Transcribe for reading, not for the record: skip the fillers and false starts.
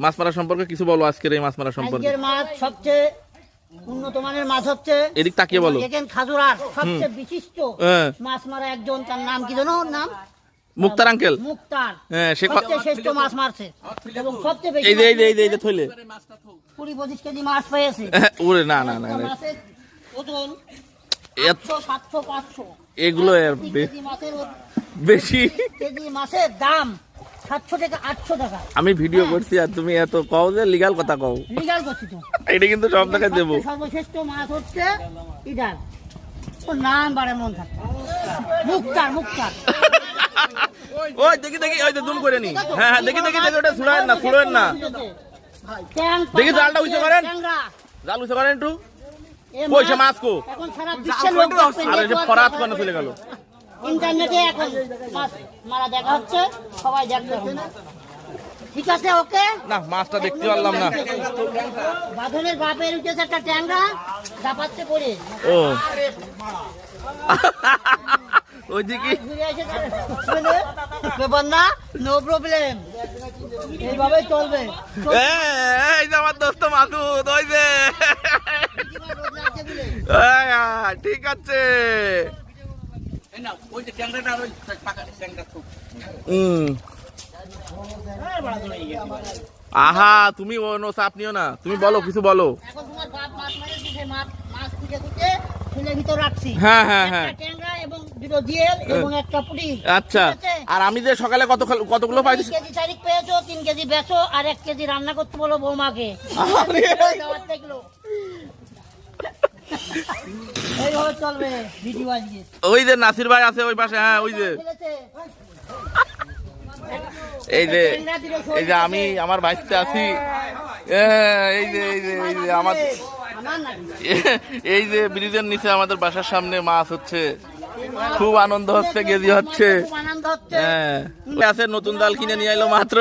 মাছ মারা সম্পর্কে কিছু বলো, আজকের এই মাছ মারা সম্পর্কে। আজকের মাছ সবচেয়ে উন্নত মানের মাছ হচ্ছে, এদিক তাকিয়ে বলো। এখান খাজুরার সবচেয়ে বিশিষ্ট মাছ মারা একজন, তার নাম কি জানো? নাম মুক্তার আঙ্কেল। মুক্তার। হ্যাঁ, সে সবচেয়ে শ্রেষ্ঠ মাছ মারছে এবং সবচেয়ে বেশি এই যে এই যে থইলে 20-25 কেজি মাছ পেয়েছে। ওরে না না না, মাছের ওজন এত- 700, 500 এগুলো আর কেজি মাছের বেশি। কেজি মাছের দাম 700 থেকে 800 টাকা। আমি ভিডিও করছি আর তুমি এত কও যে লিগ্যাল কথা কও। লিগ্যাল করছি তো। এটা কিন্তু সব টাকা দেবো। সর্বশ্রেষ্ঠ মাছ হচ্ছে ইডাল, ওর নাম বারে মন থাকে, মুক্তার। মুক্তার ওই দেখি ওই তো জুম করে নি। হ্যাঁ হ্যাঁ, দেখি ওটা ছুড়েন না। দেখি জালটা উঁচু করেন, জাল উঁচু করেন একটু। পয়সা মাছ কো এখন সারা বিশ্বের লোক দেখবে। আর এই যে ফরাত কোনে চলে গেল। ইন্টারনেটে এখন মাছ মারা দেখা হচ্ছে, সবাই দেখবে। ঠিক আছে, ওকে। না, মাছটা দেখতে পারলাম না। বাঁধনের বাপের উঠেছে একটা ট্যাংরা, দাপাচ্ছে পড়ে। ও ওই দিকে ঘুরে এসে ব্যাপার না, নো প্রবলেম, এইভাবে চলবে। এই যে আমার দোস্ত মাসুদ, ওই যে ঠিক আছে। আহা, তুমি নো চাপ নিও না, তুমি বলো, কিছু বলো। এখন তোমার বাপ মাছ মারে দিছে, মাছ খুঁজে ফুলের ভিতর রাখছি। হ্যাঁ হ্যাঁ হ্যাঁ, একটা ট্যাংরা এবং দুটো জিয়েল এবং একটা পুঁটি। আচ্ছা। ঠিক আছে? আর আমি যে সকালে কতগুলো পাইছি। 3 কেজি তারিখ পেয়েছো, 3 কেজি বেচো, আর 1 কেজি রান্না করতে বলো বৌমাকে। দাওয়াত দেখলো। এইভাবে চলবে ভিডিও আজকে। ওই যে নাসির ভাই আছে ওই পাশে। হ্যাঁ, ওই যে ফেলেছে। এই যে আমি আমার বাইকতে আছি। এই যে আমার আমার নাকি? এই যে ব্রিজের নিচে আমাদের বাসার সামনে মাছ হচ্ছে, খুব আনন্দ হচ্ছে, গেজি হচ্ছে। খুব আনন্দ হচ্ছে। হ্যাঁ, আছে নতুন জাল কিনে নিয়ে এলো মাত্র।